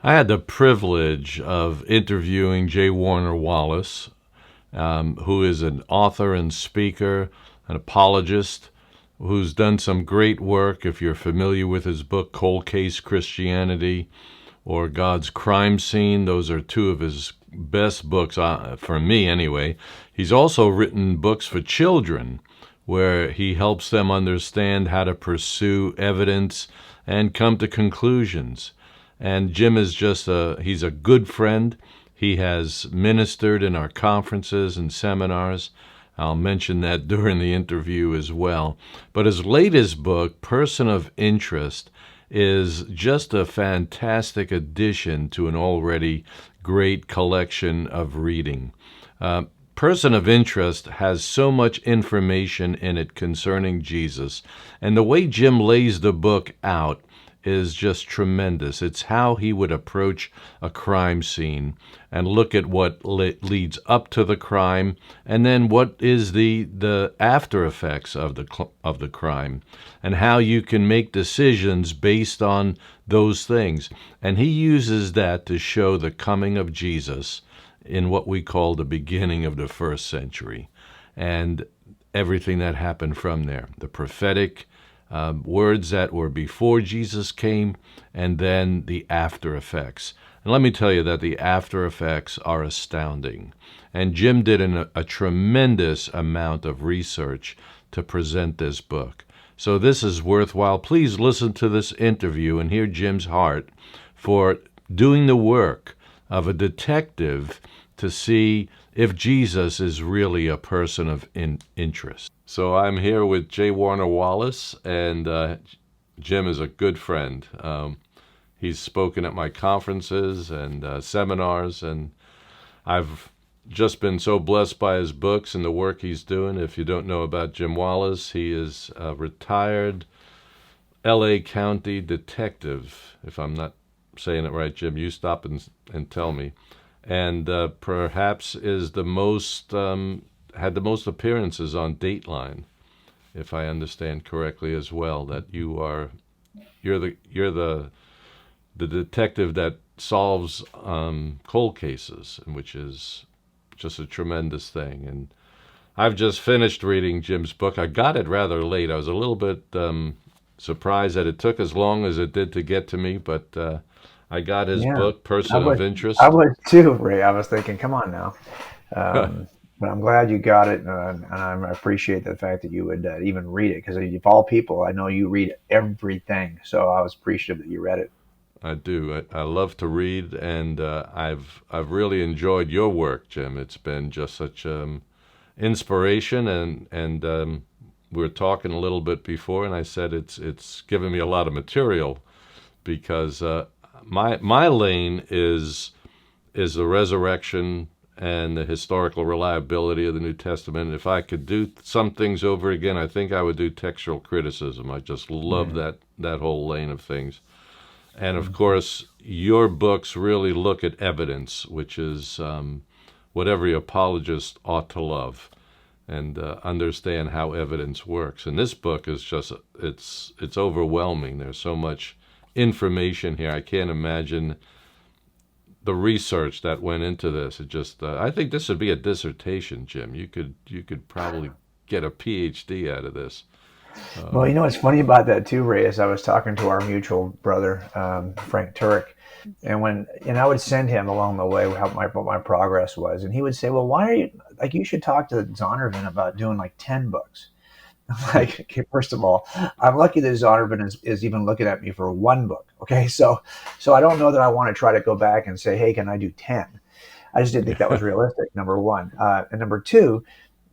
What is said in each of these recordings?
I had the privilege of interviewing J. Warner Wallace, who is an author and speaker, an apologist, who's done some great work. If you're familiar with his book, Cold Case Christianity, or God's Crime Scene, those are two of his best books, for me anyway. He's also written books for children where he helps them understand how to pursue evidence and come to conclusions. And Jim is he's a good friend. He has ministered in our conferences and seminars. I'll mention that during the interview as well. But his latest book, Person of Interest, is just a fantastic addition to an already great collection of reading. Person of Interest has so much information in it concerning Jesus, and the way Jim lays the book out is just tremendous. It's how he would approach a crime scene and look at what leads up to the crime, and then what is the after effects of the crime, and how you can make decisions based on those things. And he uses that to show the coming of Jesus in what we call the beginning of the first century, and everything that happened from there. The prophetic words that were before Jesus came, and then the after effects. And let me tell you that the after effects are astounding. And Jim did a tremendous amount of research to present this book. So this is worthwhile. Please listen to this interview and hear Jim's heart for doing the work of a detective to see if Jesus is really a person of interest. So I'm here with J. Warner Wallace, and Jim is a good friend. He's spoken at my conferences and seminars, and I've just been so blessed by his books and the work he's doing. If you don't know about Jim Wallace, he is a retired L.A. County detective. If I'm not saying it right, Jim, you stop and tell me. And perhaps is the most had the most appearances on Dateline, if I understand correctly as well. That you're the detective that solves cold cases, which is just a tremendous thing. And I've just finished reading Jim's book. I got it rather late. I was a little bit surprised that it took as long as it did to get to me, but I got his Yeah, book, I Person of was I Interest. was too, Ray. I was thinking, come on now. But I'm glad you got it, and I appreciate the fact that you would even read it because of all people, I know you read everything. So I was appreciative that you read it. I do. I love to read, and I've really enjoyed your work, Jim. It's been just such inspiration, and we were talking a little bit before, and I said it's given me a lot of material because my lane is the resurrection and the historical reliability of the New Testament. If I could do some things over again, I think I would do textual criticism. I just love Mm, that whole lane of things. And of mhm. course, your books really look at evidence, which is what every apologist ought to love and understand how evidence works. And this book is just it's overwhelming. There's so much information here. I can't imagine the research that went into this. It just I think this would be a dissertation, Jim. You could probably get a PhD out of this. Well, Um, what's funny about that too, Ray, is I was talking to our mutual brother, Frank Turek, and I would send him along the way what my progress was, and he would say, "Well, why are you like you should talk to Zondervan about doing like 10 books." I'm like, okay, first of all, I'm lucky that Zondervan is even looking at me for one book. Okay, so I don't know that I want to try to go back and say, "Hey, can I do 10?" I just didn't think that was yeah, realistic. Number one, and number two,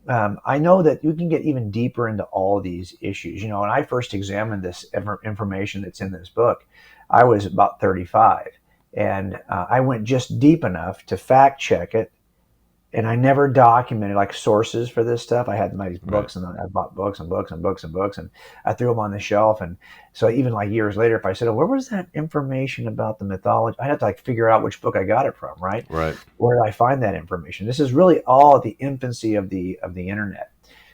I know that you can get even deeper into all these issues. When I first examined this information that's in this book, I was about 35. And I went just deep enough to fact check it. And I never documented like sources for this stuff. I had my right. books and I bought books and books and books and books and I threw them on the shelf. And so even like years later, if I said, "Oh, where was that information about the mythology?" I had to like figure out which book I got it from, right? Right. Where did I find that information? This is really all at the infancy of the internet.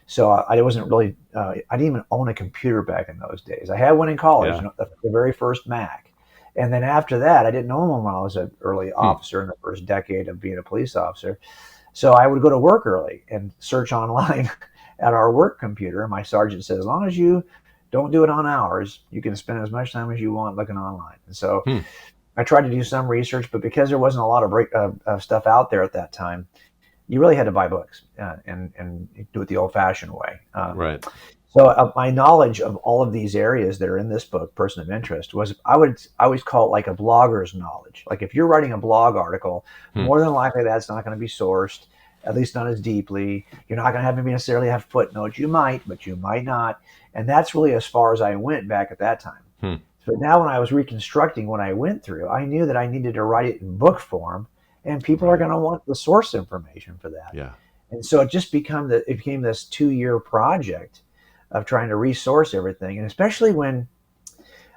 So I wasn't really I didn't even own a computer back in those days. I had one in college, Yeah. the very first Mac, And then after that, I didn't know him when I was an early Hmm. officer in the first decade of being a police officer. So I would go to work early and search online at our work computer. And my sergeant said, as long as you don't do it on hours, you can spend as much time as you want looking online. And so Hmm. I tried to do some research, but because there wasn't a lot of stuff out there at that time, you really had to buy books and do it the old-fashioned way. Right. So my knowledge of all of these areas that are in this book, Person of Interest, was I always call it like a blogger's knowledge. Like if you're writing a blog article, Hmm. more than likely that's not going to be sourced, at least not as deeply. You're not going to have necessarily have footnotes. You might, but you might not. And that's really as far as I went back at that time. Hmm. So now when I was reconstructing what I went through, I knew that I needed to write it in book form, and people are Right. going to want the source information for that. Yeah. And so it became this 2 year project of trying to resource everything, and especially when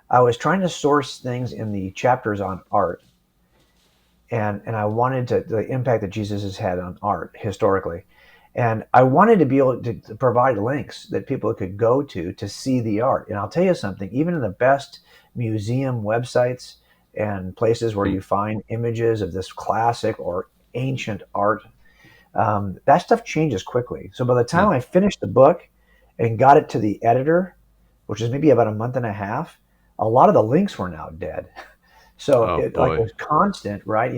I was trying to source things in the chapters on art, and I wanted to the impact that Jesus has had on art historically, and I wanted to be able to provide links that people could go to see the art. And I'll tell you something, even in the best museum websites and places where Hmm. you find images of this classic or ancient art, that stuff changes quickly. So by the Hmm. time I finished the book and got it to the editor, which is maybe about a month and a half, a lot of the links were now dead. So Oh it like boy. was constant, right?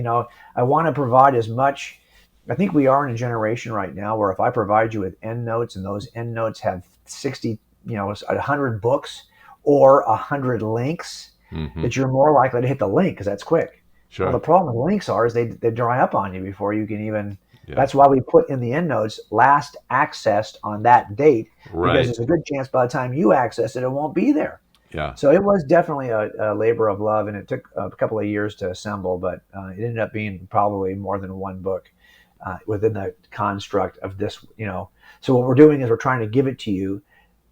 I want to provide as much. I think we are in a generation right now where if I provide you with end notes and those end notes have 60, 100 books or 100 links, Hmm. that you're more likely to hit the link because that's quick. Well, the Sure. problem with links is they dry up on you before you can even. Yeah. That's why we put in the end notes last accessed on that date, because Right. there's a good chance by the time you access it, it won't be there. Yeah. So it was definitely a labor of love, and it took a couple of years to assemble, but it ended up being probably more than one book within the construct of this. So what we're doing is we're trying to give it to you.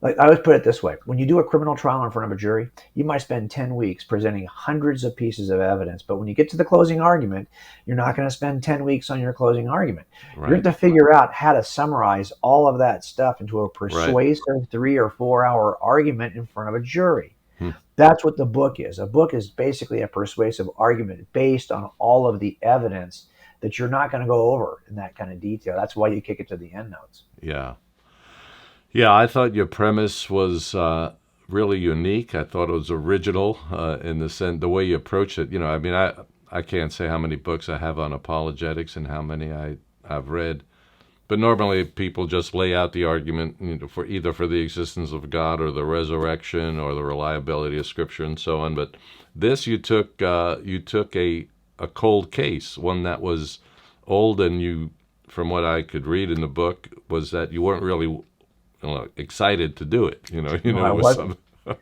Like I always put it this way: when you do a criminal trial in front of a jury, you might spend 10 weeks presenting hundreds of pieces of evidence, but when you get to the closing argument, you're not going to spend 10 weeks on your closing argument. You're Right. going to figure out how to summarize all of that stuff into a Right. persuasive 3 or 4 hour argument in front of a jury. Hmm. That's what the book is. A book is basically a persuasive argument based on all of the evidence that you're not going to go over in that kind of detail. That's why you kick it to the end notes. Yeah. Yeah. I thought your premise was really unique. I thought it was original in the sense the way you approached it. I mean, I can't say how many books I have on apologetics and how many I've read. But normally people just lay out the argument, for either for the existence of God or the resurrection or the reliability of Scripture and so on. But this you took a cold case, one that was old, and you, from what I could read in the book, was that you weren't really excited to do it. No, I It was wasn't. some.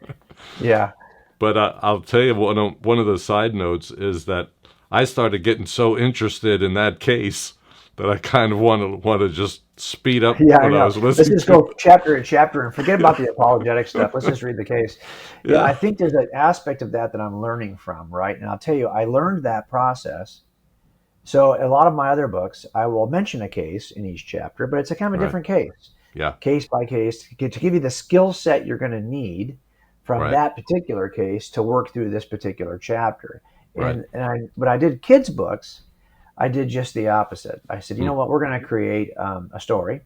Yeah. But I'll tell you one of the side notes is that I started getting so interested in that case that I kind of want to just speed up Yeah, I what I know. was Let's listening just to. go chapter to chapter and forget about the apologetic stuff. Let's just read the case. Yeah, Yeah. I think there's an aspect of that I'm learning from, right? And I'll tell you, I learned that process. So a lot of my other books, I will mention a case in each chapter, but it's a kind of a Right. different Yeah. case by case, to give you the skill set you're going to need from Right. that particular case to work through this particular chapter. Right. But I did kids books. I did just the opposite. I said, you Hmm. know what, we're going to create a story,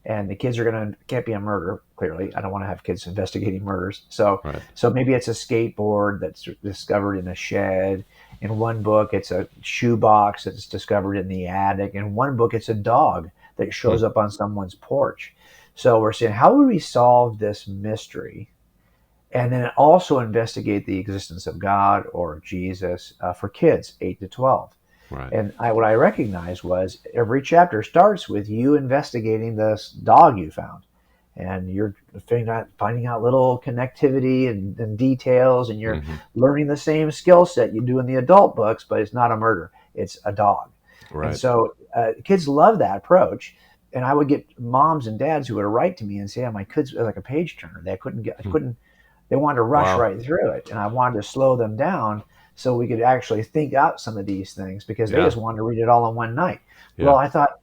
and the kids are going to can't be a murder. Clearly, I don't want to have kids investigating murders. So, Right. so maybe it's a skateboard that's discovered in a shed. In one book, it's a shoebox that's discovered in the attic. In one book, it's a dog that Hmm. shows up on someone's porch. So we're saying, how would we solve this mystery? And then also investigate the existence of God or Jesus for kids 8 to 12. Right. And what I recognized was every chapter starts with you investigating this dog you found. And you're finding out little connectivity and details, and you're Hmm. learning the same skill set you do in the adult books, but it's not a murder, it's a dog. And Right. so kids love that approach. And I would get moms and dads who would write to me and say, "Yeah, my kids are like a page turner. I Hmm. couldn't they wanted to rush Wow. right through it, and I wanted to slow them down so we could actually think out some of these things because they Yeah. just wanted to read it all in one night." Well, Yeah. I thought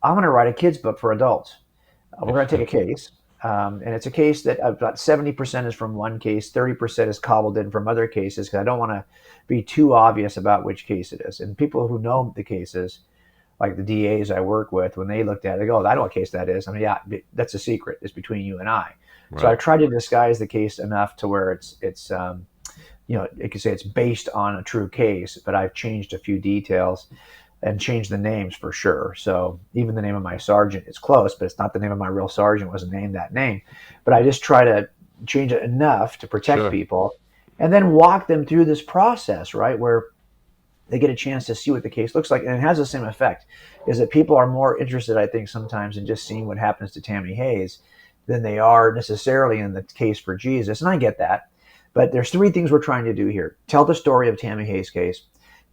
I'm going to write a kids book for adults. We're going to take a case. And it's a case that about 70% is from one case, 30% is cobbled in from other cases, because I don't want to be too obvious about which case it is. And people who know the cases, like the DAs I work with, when they looked at it, they go, I know what case that is. I mean, yeah, that's a secret. It's between you and I. So Right. I've tried to disguise the case enough to where it's you could say it's based on a true case, but I've changed a few details and changed the names for sure. So even the name of my sergeant is close, but it's not the name of my real sergeant. It wasn't named that name. But I just try to change it enough to protect Sure. people and then walk them through this process, right? Where they get a chance to see what the case looks like. And it has the same effect, is that people are more interested, I think, sometimes in just seeing what happens to Tammy Hayes than they are necessarily in the case for Jesus. And I get that. But there's three things we're trying to do here. Tell the story of Tammy Hayes' case,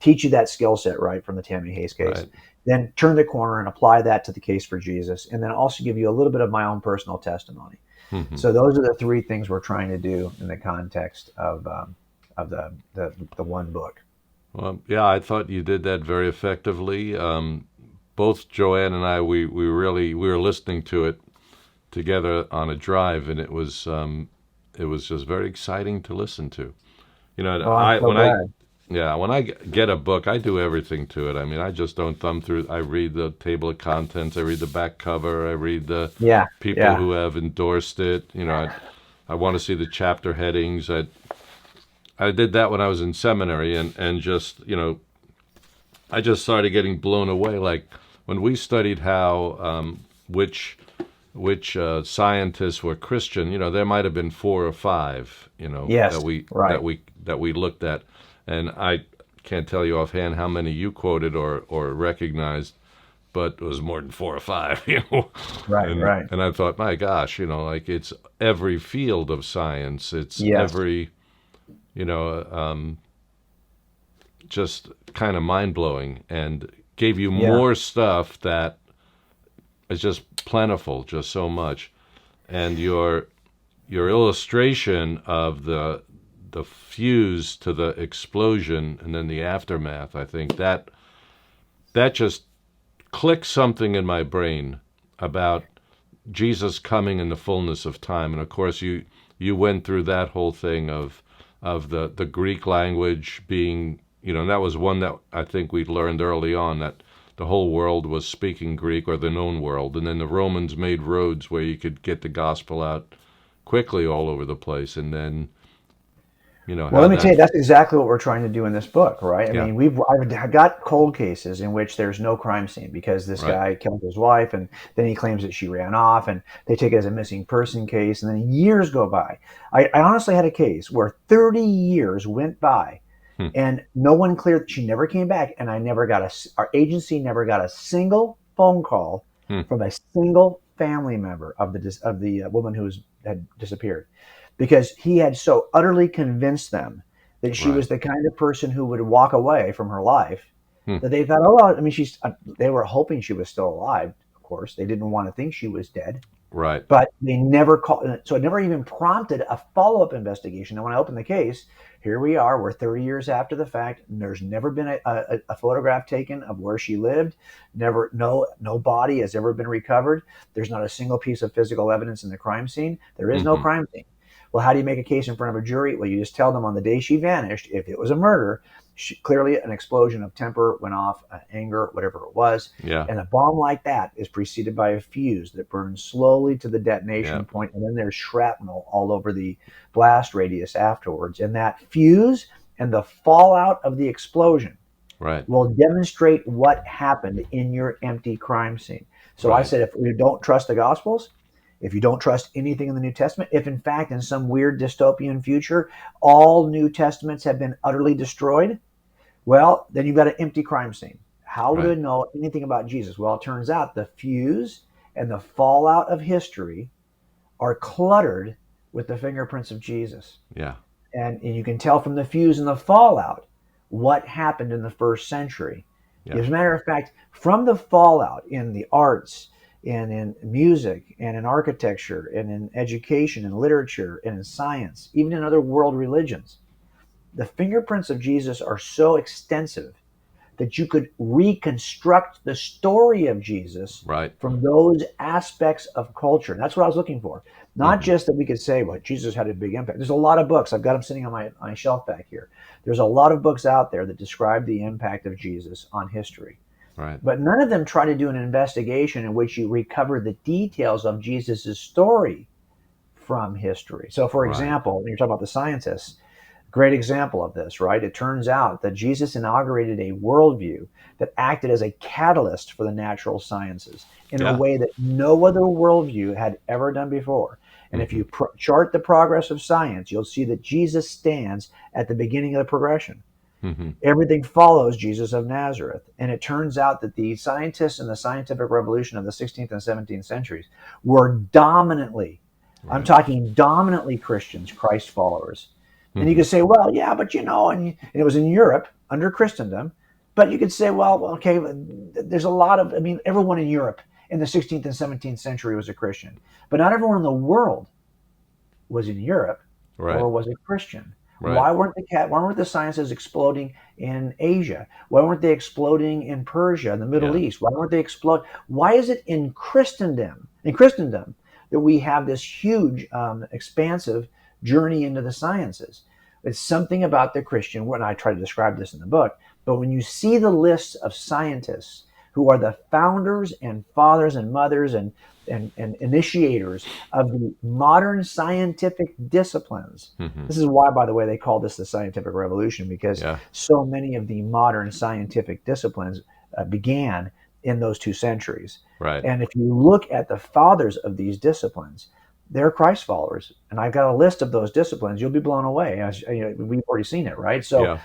teach you that skill set, right, from the Tammy Hayes case, Right. then turn the corner and apply that to the case for Jesus, and then also give you a little bit of my own personal testimony. Hmm. So those are the three things we're trying to do in the context of the one book. Well, yeah, I thought you did that very effectively. Both Joanne and I, we were listening to it together on a drive, and it was just very exciting to listen to. You know, Oh, I'm so glad. when I get a book, I do everything to it. I mean, I just don't thumb through. I read the table of contents, I read the back cover, I read the Yeah, people yeah, who have endorsed it. You know, I want to see the chapter headings. I did that when I was in seminary, and just I just started getting blown away. Like when we studied how which scientists were Christian, there might have been four or five, yes, right. that we looked at, and I can't tell you offhand how many you quoted or recognized, but it was more than four or five, Right, and right. I thought, my gosh, like it's every field of science, it's Yes. every, you know, um, just kind of mind blowing, and gave you Yeah. more stuff that is just plentiful, just so much. And your illustration of the fuse to the explosion and then the aftermath, I think that just clicked something in my brain about Jesus coming in the fullness of time. And of course, you went through that whole thing of the Greek language being, that was one that I think we learned early on, that the whole world was speaking Greek, or the known world, and then the Romans made roads where you could get the gospel out quickly all over the place, and then Well, how let me tell that. you, that's exactly what we're trying to do in this book, right? I Yeah. mean, I've got cold cases in which there's no crime scene because this Right. guy killed his wife, and then he claims that she ran off, and they take it as a missing person case, and then years go by. I honestly had a case where 30 years went by, Hmm. and no one cleared. She never came back, and our agency never got a single phone call Hmm. from a single family member of the woman had disappeared, because he had so utterly convinced them that she Right. was the kind of person who would walk away from her life, Hmm. that they thought, oh, well, I mean, they were hoping she was still alive. Of course, they didn't want to think she was dead, Right. but they never called. So it never even prompted a follow up investigation. And when I opened the case, here we are, we're 30 years after the fact. And there's never been a photograph taken of where she lived. Never, no body has ever been recovered. There's not a single piece of physical evidence in the crime scene. There is no Hmm. crime scene. Well, how do you make a case in front of a jury? Well, you just tell them on the day she vanished, if it was a murder, clearly an explosion of temper went off, anger, whatever it was. Yeah. And a bomb like that is preceded by a fuse that burns slowly to the Yeah. detonation point, and then there's shrapnel all over the blast radius afterwards. And that fuse and the fallout of the explosion Right. will demonstrate what happened in your empty crime scene. So I Right. said, if you don't trust the Gospels, if you don't trust anything in the New Testament, if in fact in some weird dystopian future all New Testaments have been utterly destroyed, well, then you've got an empty crime scene. How would Right. it know anything about Jesus? Well, it turns out the fuse and the fallout of history are cluttered with the fingerprints of Jesus. Yeah. And you can tell from the fuse and the fallout what happened in the first century. Yeah. As a matter of fact, from the fallout in the arts and in music and in architecture and in education and literature and in science, even in other world religions, the fingerprints of Jesus are so extensive that you could reconstruct the story of Jesus Right. from those aspects of culture. And that's what I was looking for. Not Hmm. just that we could say, well, Jesus had a big impact. There's a lot of books. I've got them sitting on my shelf back here. There's a lot of books out there that describe the impact of Jesus on history. Right. But none of them try to do an investigation in which you recover the details of Jesus' story from history. So, for Right. example, when you're talking about the scientists, great example of this, right? It turns out that Jesus inaugurated a worldview that acted as a catalyst for the natural sciences in a Yeah. way that no other worldview had ever done before. And if Hmm. you chart the progress of science, you'll see that Jesus stands at the beginning of the progression. Hmm. Everything follows Jesus of Nazareth. And it turns out that the scientists in the scientific revolution of the 16th and 17th centuries were dominantly, I'm Right. talking dominantly Christians, Christ followers. And you Hmm. could say, well, yeah, but and it was in Europe under Christendom. But you could say, well, okay, there's a lot of, I mean, everyone in Europe in the 16th and 17th century was a Christian. But not everyone in the world was in Europe Right. or was a Christian. Right. Why weren't the sciences exploding in Asia? Why weren't they exploding in Persia, in the Middle Yeah. East? Why weren't they explode? Why is it in Christendom that we have this huge, expansive journey into the sciences? It's something about the Christian. When I try to describe this in the book, but when you see the lists of scientists who are the founders and fathers and mothers and initiators of the modern scientific disciplines. Hmm. This is why, by the way, they call this the scientific revolution, because Yeah. so many of the modern scientific disciplines began in those 2 centuries. Right. And if you look at the fathers of these disciplines, they're Christ followers. And I've got a list of those disciplines. You'll be blown away. We've already seen it, right? So Yeah.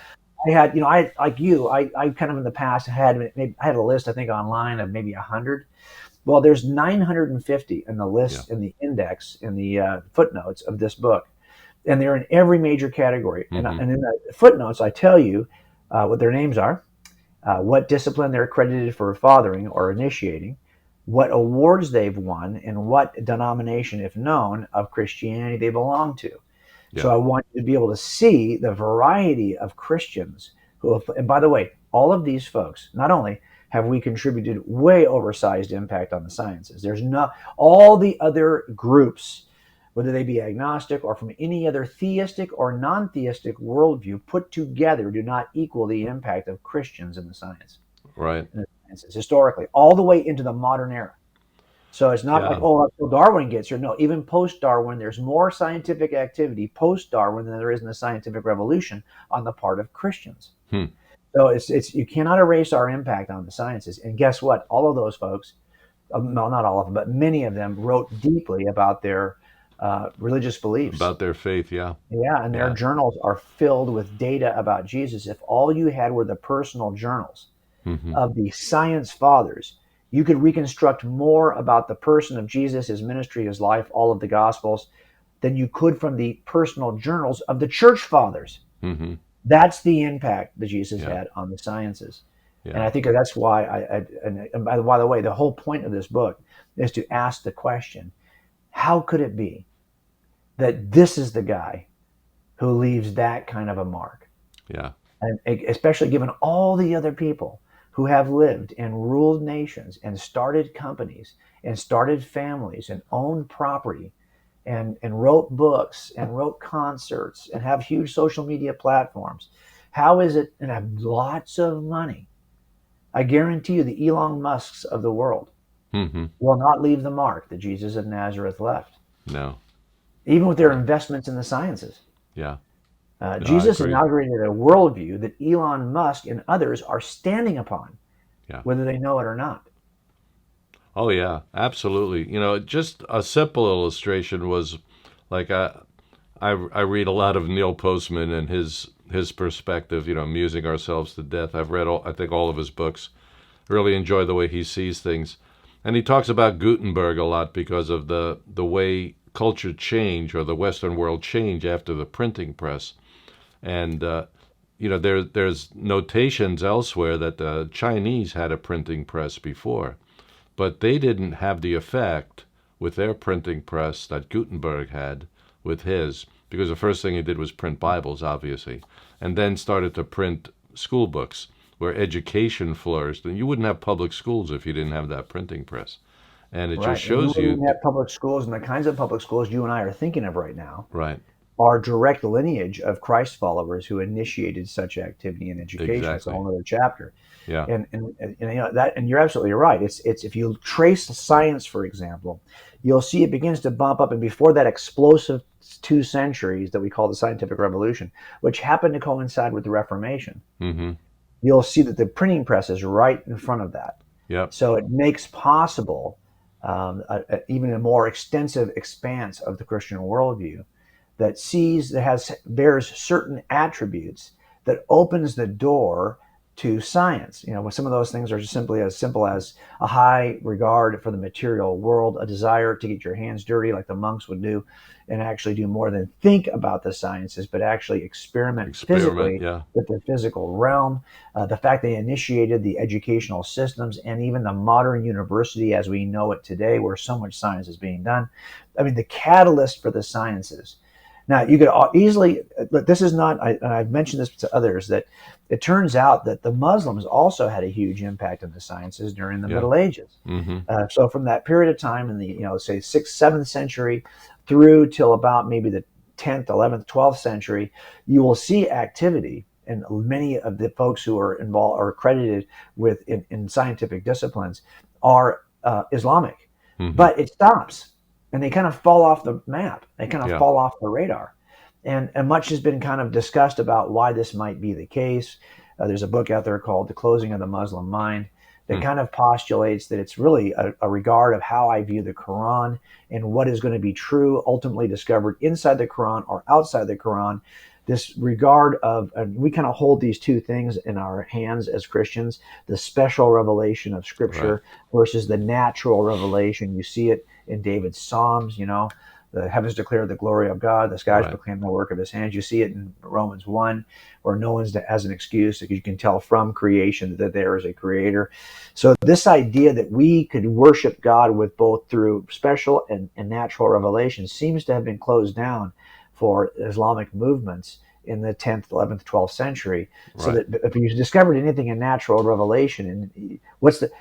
I had, I like you, I kind of in the past I had a list, I think, online of maybe 100. Well, there's 950 in the Yeah. list, in the index, in the footnotes of this book, and they're in every major category. And, Hmm. and in the footnotes, I tell you what their names are, what discipline they're accredited for fathering or initiating, what awards they've won, and what denomination, if known, of Christianity they belong to. So Yeah. I want you to be able to see the variety of Christians who have, and by the way, all of these folks, not only have we contributed way oversized impact on the sciences, there's not all the other groups, whether they be agnostic or from any other theistic or non-theistic worldview put together, do not equal the impact of Christians in the science, Right. in the sciences, historically, all the way into the modern era. So it's not like, Yeah. oh, until Darwin gets here. No, even post Darwin, there's more scientific activity post Darwin than there is in the scientific revolution on the part of Christians. Hmm. So it's you cannot erase our impact on the sciences. And guess what? All of those folks, well, not all of them, but many of them wrote deeply about their religious beliefs. About their faith. Yeah. Yeah, and their Yeah. journals are filled with data about Jesus. If all you had were the personal journals Hmm. of the science fathers, you could reconstruct more about the person of Jesus, his ministry, his life, all of the gospels, than you could from the personal journals of the church fathers. Hmm. That's the impact that Jesus Yeah. had on the sciences. And Yeah. I think that's why and by the way, the whole point of this book is to ask the question, how could it be that this is the guy who leaves that kind of a mark? Yeah. And especially given all the other people who have lived and ruled nations and started companies and started families and owned property and wrote books and wrote concerts and have huge social media platforms. How is it, and have lots of money? I guarantee you the Elon Musks of the world Hmm. will not leave the mark that Jesus of Nazareth left, No. even with their Right. investments in the sciences. Yeah. No, I Jesus agree. inaugurated a worldview that Elon Musk and others are standing upon, Yeah. whether they know it or not. Oh yeah, absolutely. Just a simple illustration was like I read a lot of Neil Postman and his perspective. Amusing ourselves to death. I've read I think all of his books. Really enjoy the way he sees things, and he talks about Gutenberg a lot because of the way culture changed or the Western world changed after the printing press. And there's notations elsewhere that the Chinese had a printing press before, but they didn't have the effect with their printing press that Gutenberg had with his, because the first thing he did was print Bibles, obviously, and then started to print school books. where education flourished. And you wouldn't have public schools if you didn't have that printing press. And it just Right. And you shows wouldn't you, even have public schools, and the kinds of public schools you and I are thinking of right now right, are direct lineage of Christ followers who initiated such activity in education. It's a exactly. whole other chapter. Yeah, And you know that, and you're absolutely right. It's if you trace science, for example, you'll see it begins to bump up, and before that explosive 2 centuries that we call the scientific revolution, which happened to coincide with the Reformation, mm-hmm, you'll see that the printing press is right in front of that. yep, So it makes possible even a more extensive expanse of the Christian worldview that bears certain attributes that opens the door to science. You know, some of those things are just simply as simple as a high regard for the material world, a desire to get your hands dirty like the monks would do, and actually do more than think about the sciences, but actually experiment experiment, physically yeah, with the physical realm. The fact they initiated the educational systems and even the modern university as we know it today, where so much science is being done. I mean, the catalyst for the sciences. Now, you could easily, but this is not, I've mentioned this to others, that it turns out that the Muslims also had a huge impact on the sciences during the yeah, Middle Ages. mm-hmm, So from that period of time in the, say 6th, 7th century through till about maybe the 10th, 11th, 12th century, you will see activity. And many of the folks who are involved or credited with in scientific disciplines are Islamic, mm-hmm, but it stops and they kind of fall off the map. They kind of yeah, fall off the radar. And much has been kind of discussed about why this might be the case. There's a book out there called The Closing of the Muslim Mind that mm, kind of postulates that it's really a regard of how I view the Quran and what is going to be true, ultimately discovered inside the Quran or outside the Quran. This regard of, and we kind of hold these two things in our hands as Christians, the special revelation of right, Scripture versus the natural revelation. You see it in David's Psalms, the heavens declare the glory of God, the skies right, proclaim the work of his hands. You see it in Romans 1, where no one has an excuse, because you can tell from creation that there is a creator. So this idea that we could worship God with both through special and natural revelation seems to have been closed down for Islamic movements in the 10th, 11th, 12th century. So right, that if you discovered anything in natural revelation, and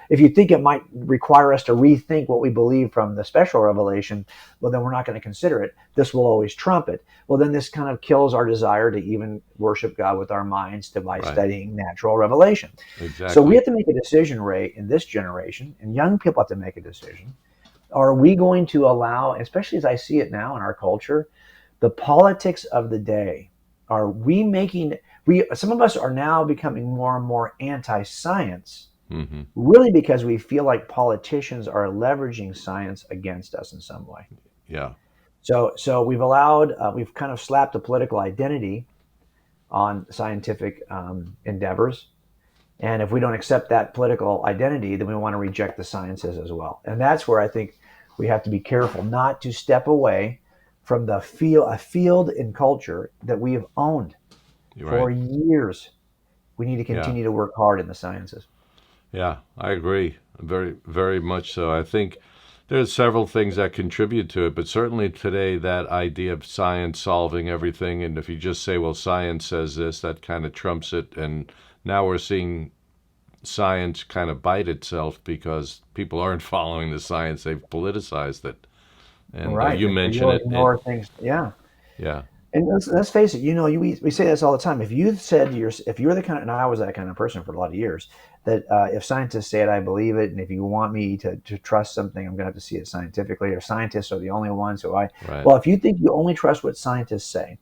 if you think it might require us to rethink what we believe from the special revelation, well, then we're not going to consider it. This will always trump it. Well, then this kind of kills our desire to even worship God with our minds by right, studying natural revelation. So we exactly. have to make a decision, Ray, in this generation, and young people have to make a decision. Are we going to allow, especially as I see it now in our culture, the politics of the day? Are we making, some of us are now becoming more and more anti-science, Mm-hmm, really because we feel like politicians are leveraging science against us in some way. yeah, So we've kind of slapped a political identity on scientific endeavors. And if we don't accept that political identity, then we want to reject the sciences as well. And that's where I think we have to be careful not to step away from a field in culture that we have owned you're for right. years. We need to Yeah, continue to work hard in the sciences. yeah, I agree. Very, very much so. I think there's several things that contribute to it, but certainly today that idea of science solving everything, and if you just say, well, science says this, that kind of trumps it. And now we're seeing science kind of bite itself because people aren't following the science. They've politicized it. And Right. you mentioned You'll it. And ignore things. Yeah. yeah, And let's face it, we say this all the time. If you're the kind of, and I was that kind of person for a lot of years, that if scientists say it, I believe it. And if you want me to trust something, I'm going to have to see it scientifically, or scientists are the only ones right. well, if you think you only trust what scientists say,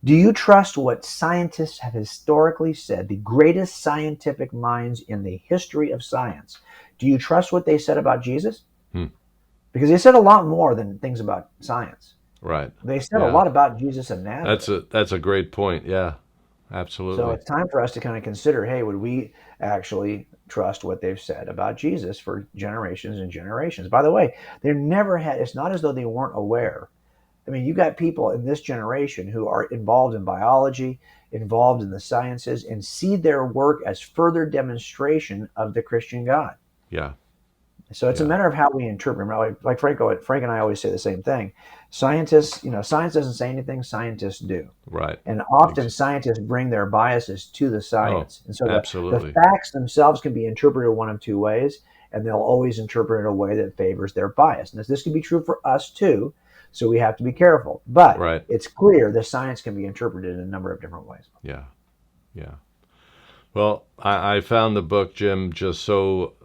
do you trust what scientists have historically said, the greatest scientific minds in the history of science? Do you trust what they said about Jesus? Hmm. Because they said a lot more than things about science. Right. They said a Yeah. lot about Jesus of Nazareth. That's a great point. Yeah. So Absolutely. it's time for us to kind of consider, hey, would we actually trust what they've said about Jesus for generations and generations? By the way, it's not as though they weren't aware. I mean, you got people in this generation who are involved in biology, involved in the sciences, and see their work as further demonstration of the Christian God. Yeah. So it's a Yeah. matter of how we interpret them. Like Frank and I always say the same thing. Scientists, science doesn't say anything, scientists do. Right. And often Ex- scientists bring their biases to the oh, science. And so the absolutely. facts themselves can be interpreted one of two ways, and they'll always interpret it in a way that favors their bias. And this can be true for us too, so we have to be careful. But Right. it's clear the science can be interpreted in a number of different ways. Yeah. Yeah. Well, I found the book, Jim, just so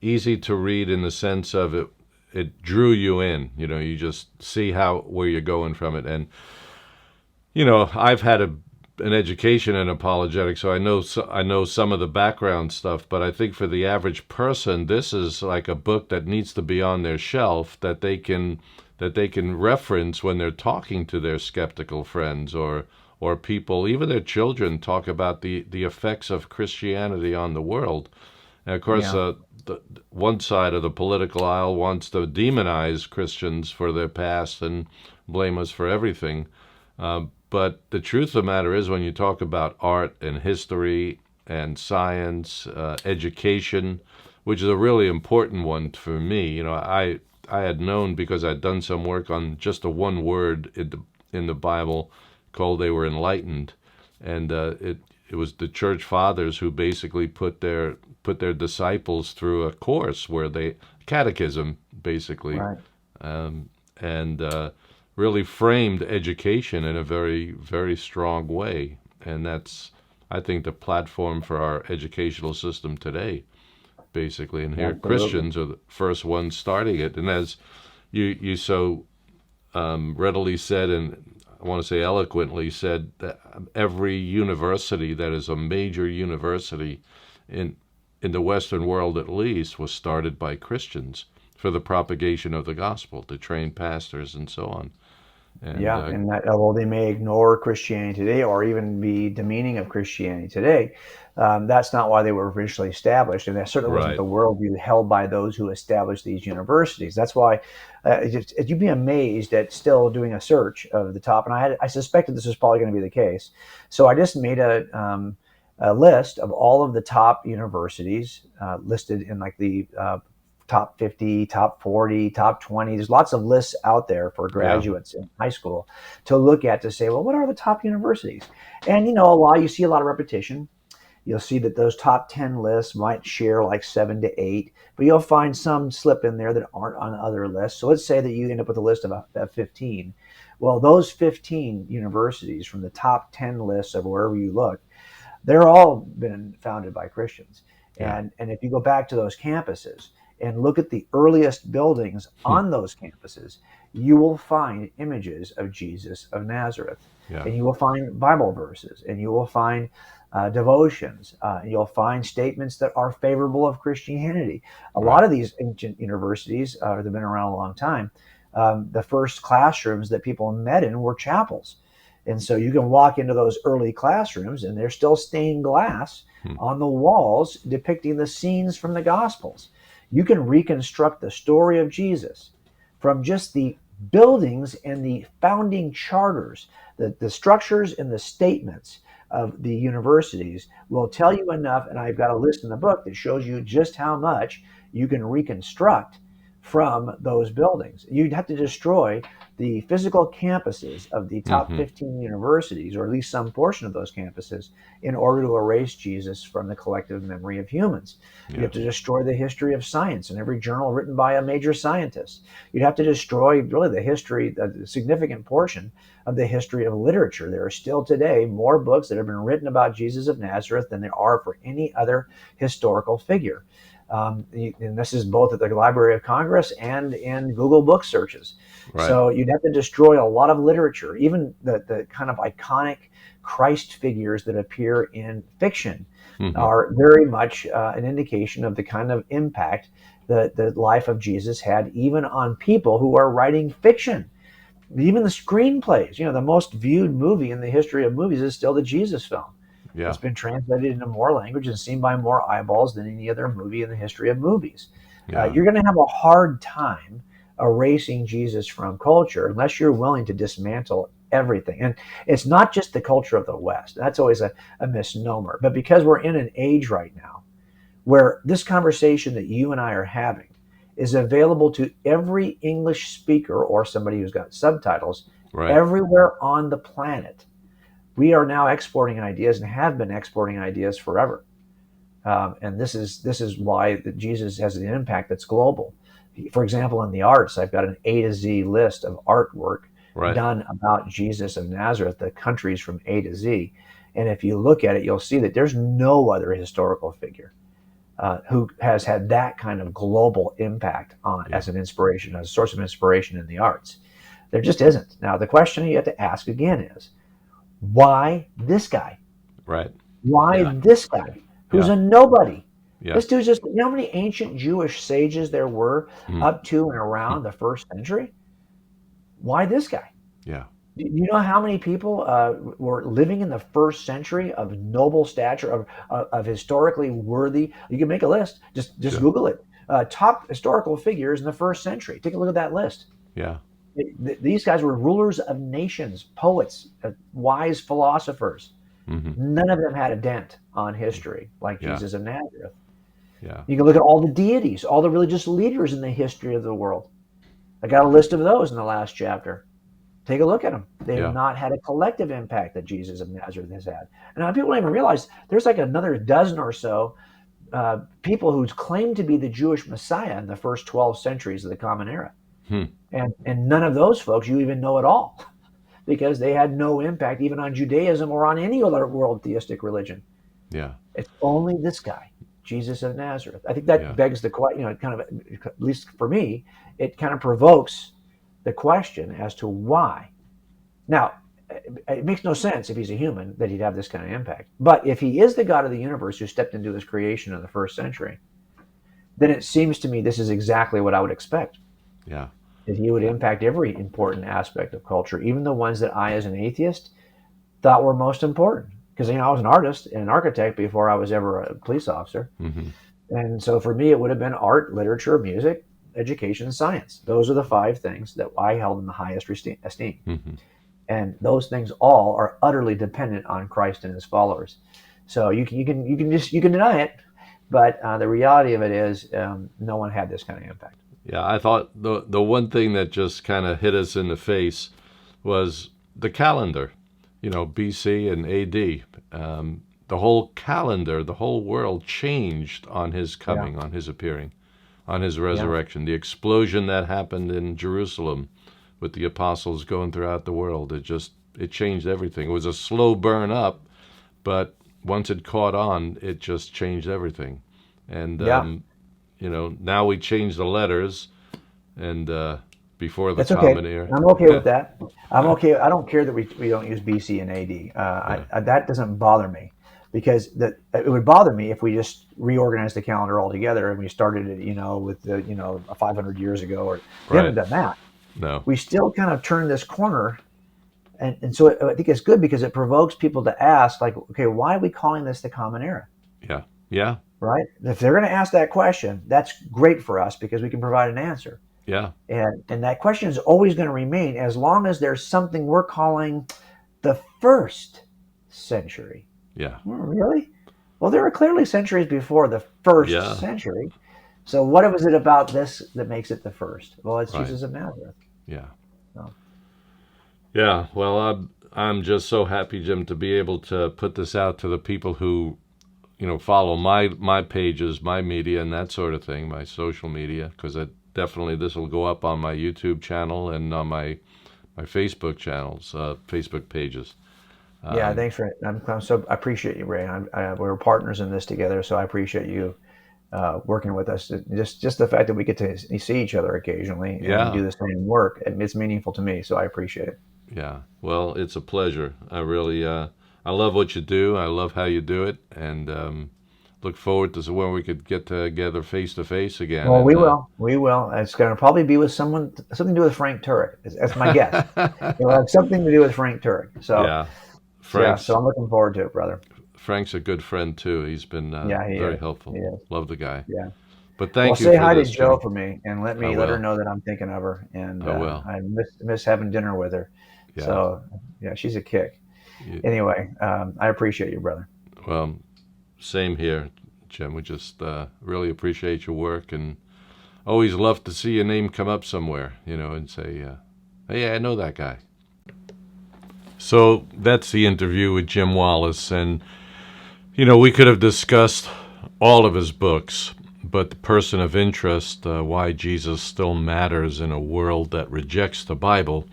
easy to read in the sense of it. It drew you in. You just see where you're going from it. And I've had an education in apologetics, so I know some of the background stuff. But I think for the average person, this is like a book that needs to be on their shelf that they can reference when they're talking to their skeptical friends or people, even their children, talk about the effects of Christianity on the world. And of course, Yeah. the one side of the political aisle wants to demonize Christians for their past and blame us for everything. But the truth of the matter is, when you talk about art and history and science, education, which is a really important one for me, I had known because I'd done some work on just a one word in the Bible called they were enlightened, and it was the church fathers who basically put their disciples through a course where they catechism basically, Right. and really framed education in a very, very strong way. And that's, I think, the platform for our educational system today, basically. And here, Absolutely. Christians are the first ones starting it. And as you so readily said, and I want to say eloquently said, that every university that is a major university in the Western world, at least, was started by Christians for the propagation of the gospel, to train pastors and so on. And Yeah, and that although they may ignore Christianity today or even be demeaning of Christianity today, that's not why they were originally established, and that certainly wasn't right, the worldview held by those who established these universities. That's why you'd be amazed at still doing a search of the top, and I suspected this was probably going to be the case. So I just made a list of all of the top universities listed in like the top 50, top 40, top 20. There's lots of lists out there for yeah, graduates in high school to look at to say, well, what are the top universities? And you see a lot of repetition. You'll see that those top 10 lists might share like 7 to 8, but you'll find some slip in there that aren't on other lists. So let's say that you end up with a list of 15. Well, those 15 universities from the top 10 lists of wherever you look, they're all been founded by Christians. yeah, And if you go back to those campuses and look at the earliest buildings hmm, on those campuses, you will find images of Jesus of Nazareth. yeah, And you will find Bible verses, and you will find devotions. You'll find statements that are favorable of Christianity. A lot right, of these ancient universities that have been around a long time, the first classrooms that people met in were chapels. And so you can walk into those early classrooms, and there's still stained glass hmm, on the walls depicting the scenes from the Gospels. You can reconstruct the story of Jesus from just the buildings and the founding charters, the structures and the statements of the universities will tell you enough. And I've got a list in the book that shows you just how much you can reconstruct from those buildings. You'd have to destroy the physical campuses of the top hmm, 15 universities, or at least some portion of those campuses, in order to erase Jesus from the collective memory of humans. You yeah, have to destroy the history of science in every journal written by a major scientist. You'd have to destroy really the history, a significant portion of the history of literature. There are still today more books that have been written about Jesus of Nazareth than there are for any other historical figure. And this is both at the Library of Congress and in Google book searches. right, So you'd have to destroy a lot of literature, even the kind of iconic Christ figures that appear in fiction hmm, are very much an indication of the kind of impact that the life of Jesus had, even on people who are writing fiction. Even the screenplays, the most viewed movie in the history of movies is still the Jesus film. It's yeah, been translated into more languages and seen by more eyeballs than any other movie in the history of movies. yeah, You're going to have a hard time erasing Jesus from culture unless you're willing to dismantle everything. And it's not just the culture of the West. That's always a misnomer. But because we're in an age right now where this conversation that you and I are having is available to every English speaker or somebody who's got subtitles Right. everywhere on the planet. We are now exporting ideas and have been exporting ideas forever. And this is why Jesus has an impact that's global. For example, in the arts, I've got an A to Z list of artwork Right. done about Jesus of Nazareth, the countries from A to Z. And if you look at it, you'll see that there's no other historical figure who has had that kind of global impact on Yeah. as an inspiration, as a source of inspiration in the arts. There just isn't. Now, the question you have to ask again is, why this guy? Right. Why Yeah. this guy who's Yeah. a nobody? Yeah. This dude's just, you know how many ancient Jewish sages there were Mm. up to and around the first century? Why this guy? Yeah. You know how many people were living in the first century of noble stature, of historically worthy? You can make a list. Just Yeah. Google it. Top historical figures in the first century. Take a look at that list. Yeah. These guys were rulers of nations, poets, wise philosophers. Hmm. None of them had a dent on history like Yeah. Jesus of Nazareth. Yeah. You can look at all the deities, all the religious leaders in the history of the world. I got a list of those in the last chapter. Take a look at them. They have Yeah. not had a collective impact that Jesus of Nazareth has had. And people don't even realize there's like another dozen or so people who claim to be the Jewish Messiah in the first 12 centuries of the Common Era. Hmm. And none of those folks you even know at all because they had no impact even on Judaism or on any other world theistic religion. Yeah. It's only this guy, Jesus of Nazareth. I think that Yeah. begs the question, it kind of, at least for me, it kind of provokes the question as to why. Now, it makes no sense if he's a human that he'd have this kind of impact. But if he is the God of the universe who stepped into his creation in the first century, then it seems to me this is exactly what I would expect. Yeah. That he would impact every important aspect of culture, even the ones that I, as an atheist, thought were most important. Because I was an artist and an architect before I was ever a police officer. Hmm. And so for me, it would have been art, literature, music, education, and science. Those are the five things that I held in the highest esteem. Hmm. And those things all are utterly dependent on Christ and his followers. So you can deny it, but the reality of it is no one had this kind of impact. Yeah. I thought the one thing that just kind of hit us in the face was the calendar. BC and AD. The whole calendar, the whole world changed on his Yeah, coming, on his appearing, on his yeah, resurrection. The explosion that happened in Jerusalem with the apostles going throughout the world, it changed everything. It was a slow burn up, but once it caught on, it just changed everything. And yeah. now we change the letters, and before the That's okay. Common Era. I'm okay with that. I'm okay. I don't care that we don't use BC and AD. Yeah. That doesn't bother me because it would bother me if we just reorganized the calendar altogether and we started it, with 500 years ago. Or we haven't Right. done that. No. We still kind of turn this corner, and so I think it's good because it provokes people to ask, like, okay, why are we calling this the Common Era? Yeah. Yeah. Right? If they're going to ask that question, that's great for us because we can provide an answer. Yeah. And that question is always going to remain as long as there's something we're calling the first century. Yeah. Really? Well, there were clearly centuries before the first Yeah. century. So what was it about this that makes it the first? Well, it's Right. Jesus of Nazareth. Yeah. So, Yeah. Well, I'm just so happy, Jim, to be able to put this out to the people who, follow my pages, my media, and that sort of thing, my social media, because definitely this will go up on my YouTube channel and on my Facebook channels, Facebook pages. yeah, thanks for it. I appreciate you, Ray. We're partners in this together, so I appreciate you working with us. Just the fact that we get to see each other occasionally and Yeah. do the same work, it's meaningful to me. So I appreciate it. Yeah. Well, it's a pleasure. I really, I love what you do. I love how you do it, and look forward to when we could get together face to face again. Well, And we will. We will. It's going to probably be with something to do with Frank Turek. That's my guess. It will have something to do with Frank Turek. So, yeah, yeah. Frank's So I'm looking forward to it, brother. Frank's a good friend too. He's been Yeah, he very is. helpful. He is. Love the guy. Yeah. But Well, thank you say for hi to this, Joe Jim. for me, and let I her will. know that I'm thinking of her, and I will. I miss having dinner with her. Yeah. So, yeah, she's a kick. You- Anyway, I appreciate you, brother. Well, same here, Jim. We just really appreciate your work and always love to see a name come up somewhere, and say, hey, I know that guy. So that's the interview with Jim Wallace. And, we could have discussed all of his books, but the person of interest, Why Jesus Still Matters in a World That Rejects the Bible,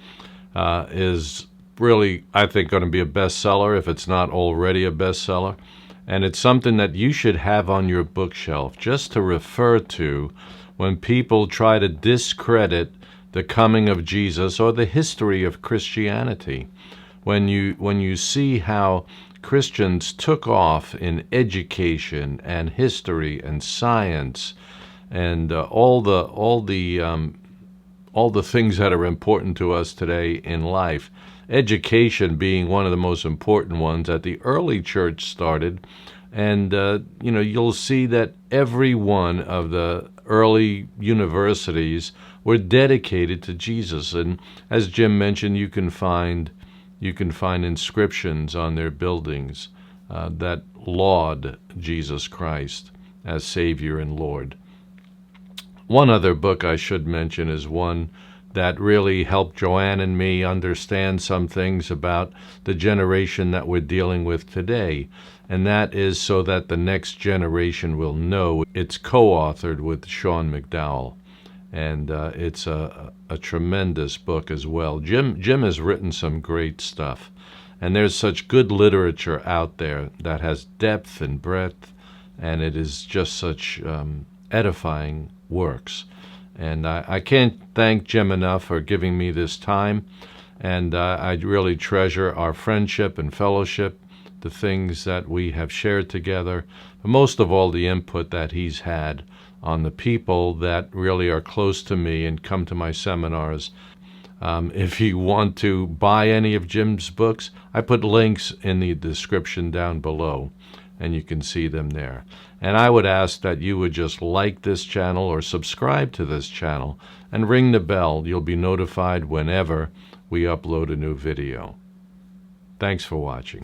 is really, I think, going to be a bestseller if it's not already a bestseller. And it's something that you should have on your bookshelf just to refer to when people try to discredit the coming of Jesus or the history of Christianity. When you see how Christians took off in education and history and science and all the things that are important to us today in life, education being one of the most important ones that the early church started. And, you'll see that every one of the early universities were dedicated to Jesus. And as Jim mentioned, you can find inscriptions on their buildings that laud Jesus Christ as Savior and Lord. One other book I should mention is one that really helped Joanne and me understand some things about the generation that we're dealing with today, and that is So That the Next Generation Will Know. It's co-authored with Sean McDowell, and it's a tremendous book as well. Jim has written some great stuff, and there's such good literature out there that has depth and breadth, and it is just such edifying works. And I can't thank Jim enough for giving me this time, and I really treasure our friendship and fellowship, the things that we have shared together, but most of all the input that he's had on the people that really are close to me and come to my seminars. If you want to buy any of Jim's books, I put links in the description down below, and you can see them there. And I would ask that you would just like this channel or subscribe to this channel and ring the bell. You'll be notified whenever we upload a new video. Thanks for watching.